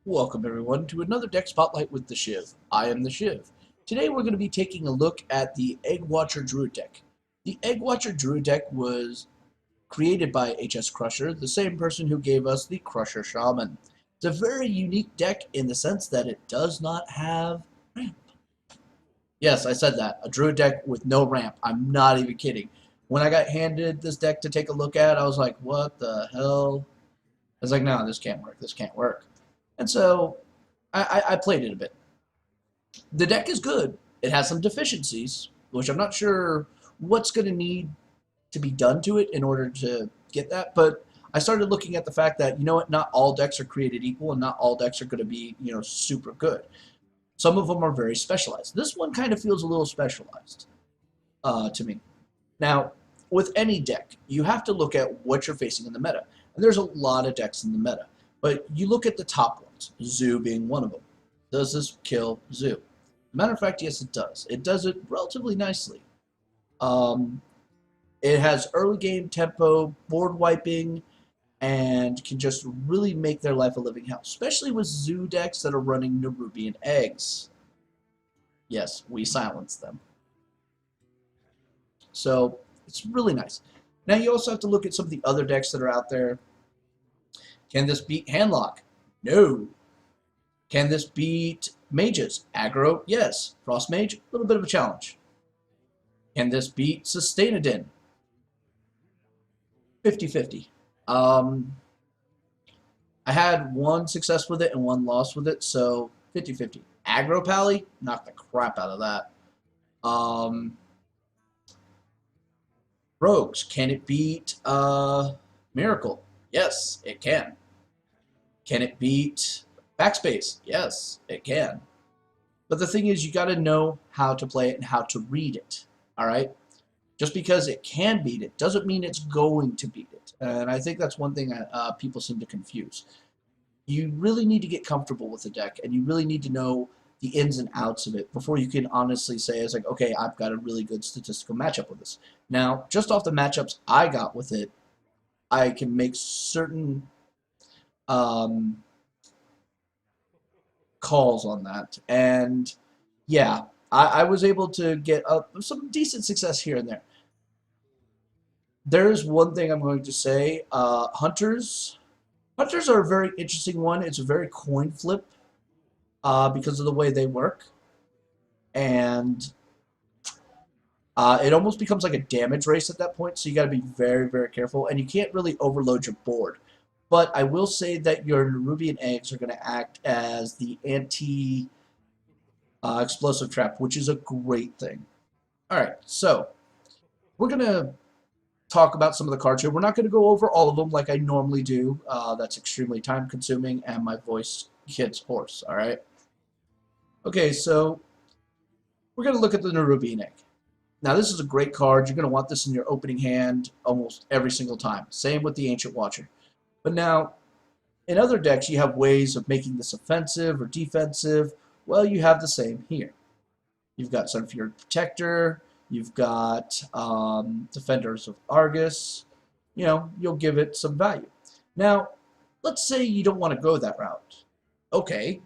Welcome everyone to another deck spotlight with TheChiv's. I am TheChiv's. Today we're going to be taking a look at the Egg Watcher Druid deck. The Egg Watcher Druid deck was created by HsCrusher, the same person who gave us the Crusher Shaman. It's a very unique deck in the sense that it does not have ramp. Yes, I said that. A Druid deck with no ramp. I'm not even kidding. When I got handed this deck to take a look at, I was like, what the hell? I was like, no, this can't work. This can't work. And so I played it a bit. The deck is good. It has some deficiencies, which I'm not sure what's going to need to be done to it in order to get that. But I started looking at the fact that, you know what, not all decks are created equal and not all decks are going to be, super good. Some of them are very specialized. This one kind of feels a little specialized to me. Now, with any deck, you have to look at what you're facing in the meta. And there's a lot of decks in the meta. But you look at the top ones, Zoo being one of them. Does this kill Zoo? Matter of fact, yes, it does. It does it relatively nicely. It has early game tempo, board wiping, and can just really make their life a living hell, especially with Zoo decks that are running Nerubian eggs. Yes, we silence them. So it's really nice. Now you also have to look at some of the other decks that are out there. Can this beat Handlock? No. Can this beat Mages? Aggro? Yes. Frost Mage? A little bit of a challenge. Can this beat Sustainadin? 50-50. I had one success with it and one loss with it, so 50-50. Aggro Pally? Knocked the crap out of that. Rogues, can it beat Miracle? Yes, it can. Can it beat Backspace? Yes, it can. But the thing is, you got to know how to play it and how to read it. All right? Just because it can beat it doesn't mean it's going to beat it. And I think that's one thing people seem to confuse. You really need to get comfortable with the deck, and you really need to know the ins and outs of it before you can honestly say, it's like, okay, I've got a really good statistical matchup with this. Now, just off the matchups I got with it, I can make certain calls on that. And yeah, I was able to get some decent success here and there. There's one thing I'm going to say. Hunters are a very interesting one. It's a very coin flip because of the way they work. And it almost becomes like a damage race at that point, so you got to be very, very careful. And you can't really overload your board. But I will say that your Nerubian eggs are going to act as the anti-explosive trap, which is a great thing. All right, so we're going to talk about some of the cards here. We're not going to go over all of them like I normally do. That's extremely time-consuming, and my voice gets hoarse, all right? Okay, so we're going to look at the Nerubian egg. Now, this is a great card. You're going to want this in your opening hand almost every single time. Same with the Ancient Watcher. But now, in other decks, you have ways of making this offensive or defensive. Well, you have the same here. You've got Sunfury Protector. You've got Defenders of Argus. You know, you'll give it some value. Now, let's say you don't want to go that route. Okay,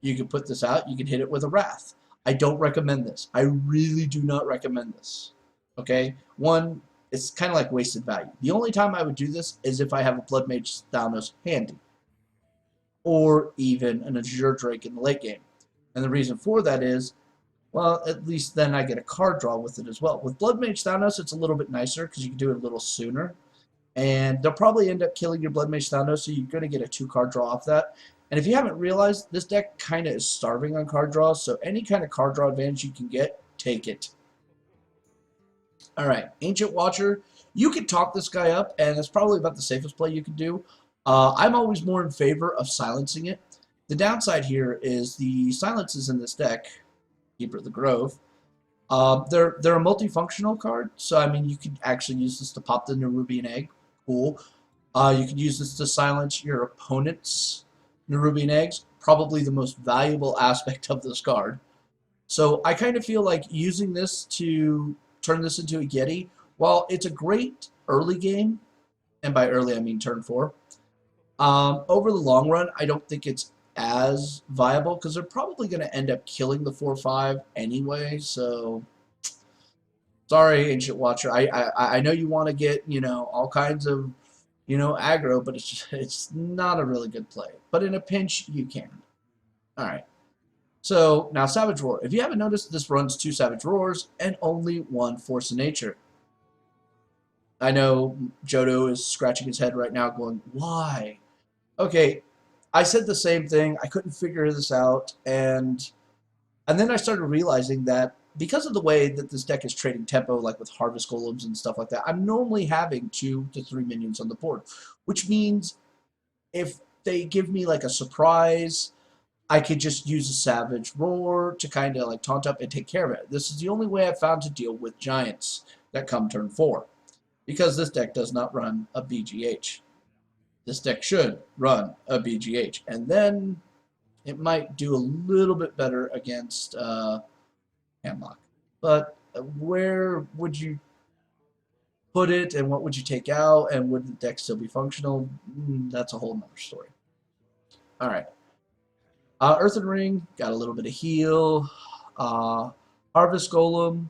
you can put this out. You can hit it with a Wrath. I don't recommend this. I really do not recommend this. Okay? One, it's kind of like wasted value. The only time I would do this is if I have a Blood Mage Thalnos handy. Or even an Azure Drake in the late game. And the reason for that is, well, at least then I get a card draw with it as well. With Blood Mage Thalnos, it's a little bit nicer because you can do it a little sooner. And they'll probably end up killing your Blood Mage Thalnos, so you're going to get a 2-card draw off that. And if you haven't realized, this deck kind of is starving on card draws, so any kind of card draw advantage you can get, take it. Alright, Ancient Watcher. You can talk this guy up, and it's probably about the safest play you can do. I'm always more in favor of silencing it. The downside here is the silences in this deck, Keeper of the Grove, they're a multifunctional card, so I mean you could actually use this to pop the Nerubian egg. Cool. You can use this to silence your opponent's Nerubian eggs, probably the most valuable aspect of this card. So I kind of feel like using this to turn this into a Yeti, while it's a great early game, and by early I mean turn 4, over the long run, I don't think it's as viable because they're probably going to end up killing the 4/5 anyway. So sorry, Ancient Watcher. I know you want to get, you know, all kinds of, you know, aggro, but it's not a really good play. But in a pinch, you can. All right. So now Savage Roar. If you haven't noticed, this runs 2 Savage Roars and only 1 Force of Nature. I know Jodo is scratching his head right now going, why? Okay, I said the same thing. I couldn't figure this out. And then I started realizing that because of the way that this deck is trading tempo, like with Harvest Golems and stuff like that, I'm normally having 2 to 3 minions on the board, which means if they give me like a surprise, I could just use a Savage Roar to kind of like taunt up and take care of it. This is the only way I've found to deal with giants that come turn 4, because this deck does not run a BGH. This deck should run a BGH, and then it might do a little bit better against Hamlock. But where would you put it, and what would you take out, and would the deck still be functional? That's a whole nother story. All right. Earthen Ring, got a little bit of heal. Harvest Golem.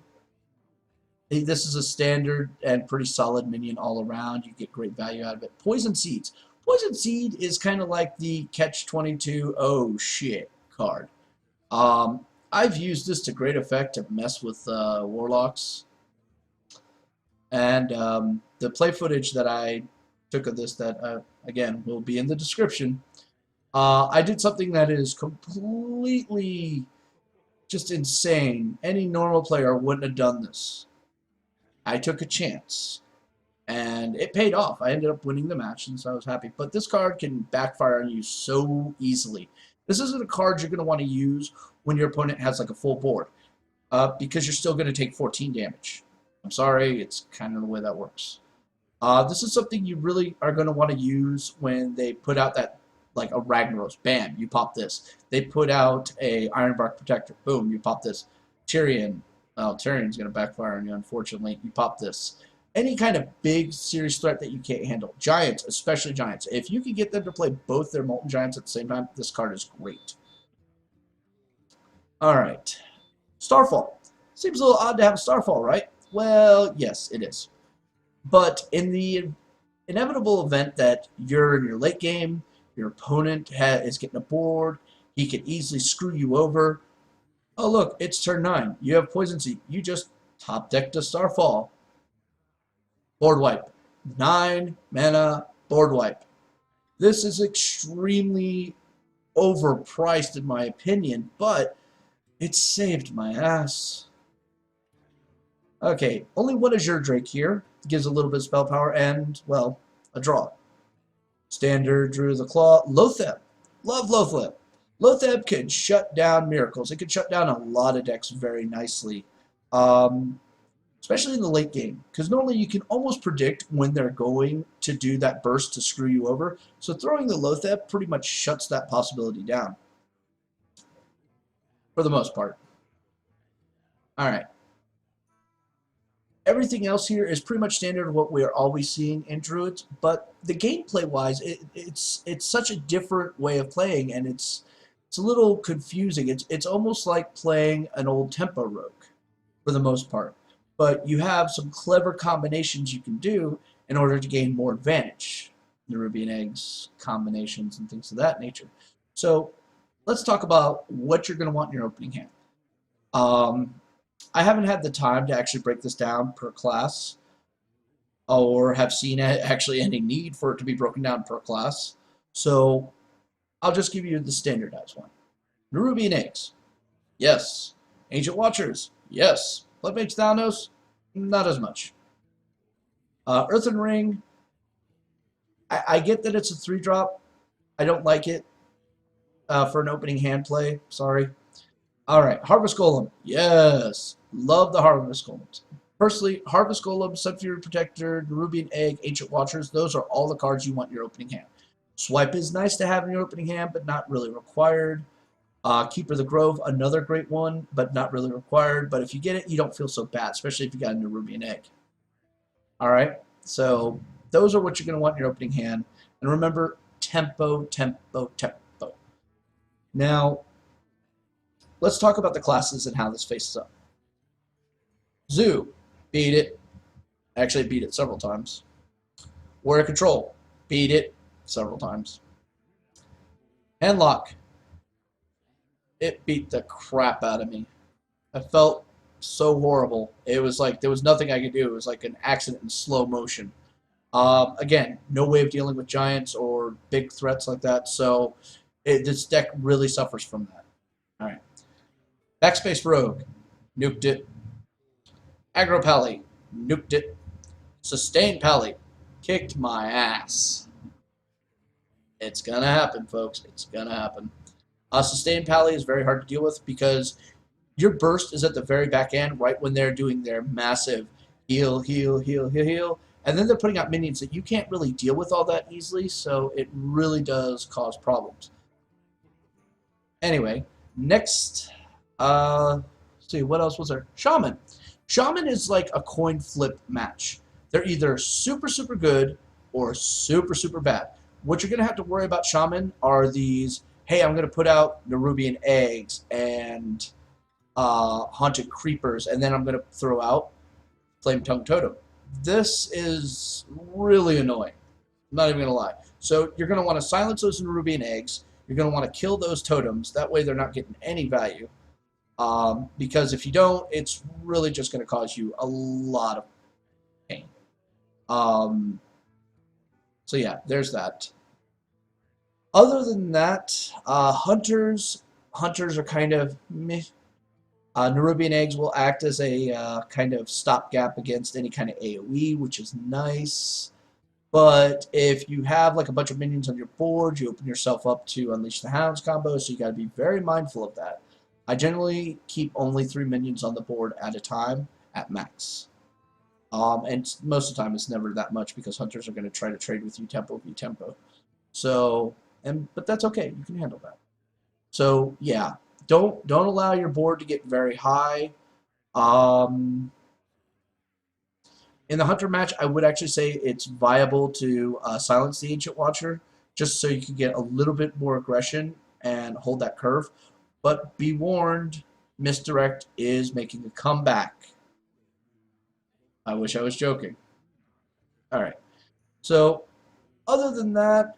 This is a standard and pretty solid minion all around. You get great value out of it. Poison Seeds. Poison Seed is kind of like the Catch-22 oh shit card. I've used this to great effect to mess with Warlocks. And the play footage that I took of this that, again, will be in the description. I did something that is completely just insane. Any normal player wouldn't have done this. I took a chance, and it paid off. I ended up winning the match, and so I was happy. But this card can backfire on you so easily. This isn't a card you're going to want to use when your opponent has like a full board, because you're still going to take 14 damage. I'm sorry, it's kind of the way that works. This is something you really are going to want to use when they put out that, like a Ragnaros. Bam, you pop this. They put out a Ironbark Protector. Boom, you pop this. Tyrion. Well, Tyrion's going to backfire on you, unfortunately. You pop this. Any kind of big, serious threat that you can't handle. Giants, especially Giants. If you can get them to play both their Molten Giants at the same time, this card is great. All right. Starfall. Seems a little odd to have a Starfall, right? Well, yes, it is. But in the inevitable event that you're in your late game, your opponent is getting a board, he can easily screw you over. Oh, look, it's turn 9. You have Poison Seed. You just top decked a Starfall. Board wipe. 9 mana board wipe. This is extremely overpriced in my opinion, but it saved my ass. Okay, only one Azure Drake here. Gives a little bit of spell power and, well, a draw. Standard, Druid of the Claw. Lotheb. Love Lotheb. Lotheb can shut down miracles. It can shut down a lot of decks very nicely, especially in the late game, because normally you can almost predict when they're going to do that burst to screw you over. So throwing the Lotheb pretty much shuts that possibility down, for the most part. All right. Everything else here is pretty much standard of what we are always seeing in Druids, but the gameplay-wise, it's such a different way of playing, and it's a little confusing. It's almost like playing an old tempo rogue, for the most part. But you have some clever combinations you can do in order to gain more advantage. The Ruby and Eggs combinations and things of that nature. So let's talk about what you're going to want in your opening hand. I haven't had the time to actually break this down per class, or have seen actually any need for it to be broken down per class. So I'll just give you the standardized one. Nerubian Eggs. Yes. Ancient Watchers. Yes. Blood Mage Thanos. Not as much. Earthen Ring. I get that it's a 3-drop. I don't like it for an opening hand play. Sorry. All right. Harvest Golem. Yes. Love the Harvest Golems. Personally, Harvest Golem, Sunfury Protector, Nerubian Egg, Ancient Watchers, those are all the cards you want in your opening hand. Swipe is nice to have in your opening hand, but not really required. Keeper of the Grove, another great one, but not really required. But if you get it, you don't feel so bad, especially if you got a Nerubian Egg. All right, so those are what you're going to want in your opening hand. And remember, tempo, tempo, tempo. Now, let's talk about the classes and how this faces up. Zoo, beat it. Actually, beat it several times. Warrior Control, beat it several times. Handlock, it beat the crap out of me. I felt so horrible. It was like there was nothing I could do. It was like an accident in slow motion. Again, no way of dealing with giants or big threats like that, so this deck really suffers from that. All right. Backspace Rogue, nuked it. Aggro Pally, nuked it. Sustain Pally, kicked my ass. It's gonna happen, folks. It's gonna happen. Sustain Pally is very hard to deal with because your burst is at the very back end, right when they're doing their massive heal, heal, heal, heal, heal. And then they're putting out minions that you can't really deal with all that easily, so it really does cause problems. Anyway, next, let's see, what else was there? Shaman. Shaman is like a coin flip match. They're either super, super good or super, super bad. What you're going to have to worry about Shaman are these, hey, I'm going to put out Nerubian eggs and haunted creepers, and then I'm going to throw out Flame Tongue Totem. This is really annoying. I'm not even going to lie. So you're going to want to silence those Nerubian eggs. You're going to want to kill those totems. That way they're not getting any value. Because if you don't, it's really just going to cause you a lot of pain. So yeah, there's that. Other than that, hunters are kind of meh. Nerubian eggs will act as a kind of stopgap against any kind of AoE, which is nice. But if you have like a bunch of minions on your board, you open yourself up to Unleash the Hounds combo, so you got to be very mindful of that. I generally keep only 3 minions on the board at a time at max. And most of the time it's never that much because hunters are going to try to trade with you tempo v tempo. So, but that's okay. You can handle that. So yeah, don't allow your board to get very high. In the hunter match, I would actually say it's viable to silence the Ancient Watcher, just so you can get a little bit more aggression and hold that curve. But be warned, Misdirect is making a comeback. I wish I was joking. All right. So, other than that,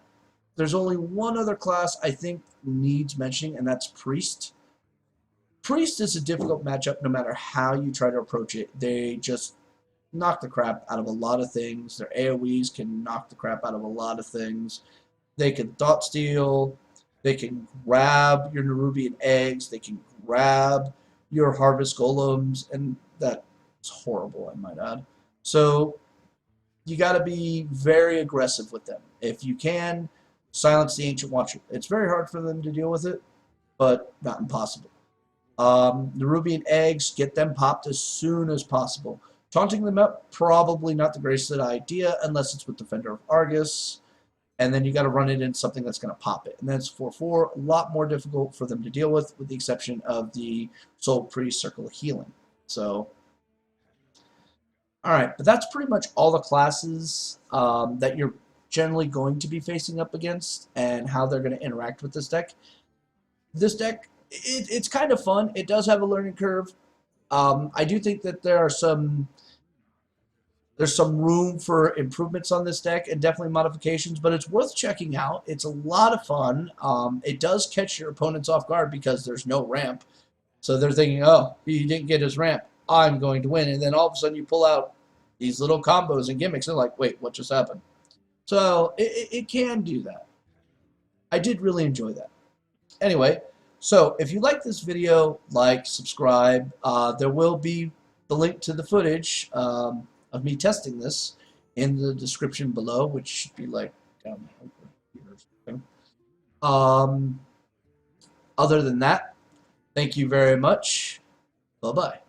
there's only one other class I think needs mentioning, and that's Priest. Priest is a difficult matchup no matter how you try to approach it. They just knock the crap out of a lot of things. Their AoEs can knock the crap out of a lot of things. They can thought steal. They can grab your Nerubian eggs. They can grab your harvest golems, and that's horrible, I might add. So you got to be very aggressive with them. If you can, silence the Ancient Watcher. It's very hard for them to deal with it, but not impossible. Nerubian eggs, get them popped as soon as possible. Taunting them up, probably not the greatest idea unless it's with Defender of Argus. And then you got to run it in something that's going to pop it. And then it's 4/4, a lot more difficult for them to deal with the exception of the Soul Priest Circle of Healing. So, alright, but that's pretty much all the classes that you're generally going to be facing up against and how they're going to interact with this deck. This deck, it's kind of fun. It does have a learning curve. I do think that there's some room for improvements on this deck and definitely modifications, but it's worth checking out. It's a lot of fun. It does catch your opponents off guard because there's no ramp. So they're thinking, oh, he didn't get his ramp. I'm going to win. And then all of a sudden you pull out these little combos and gimmicks. And they're like, wait, what just happened? So it can do that. I did really enjoy that. Anyway, so if you like this video, like, subscribe. There will be the link to the footage of me testing this in the description below, which should be like down here or something. Other than that, thank you very much. Bye-bye.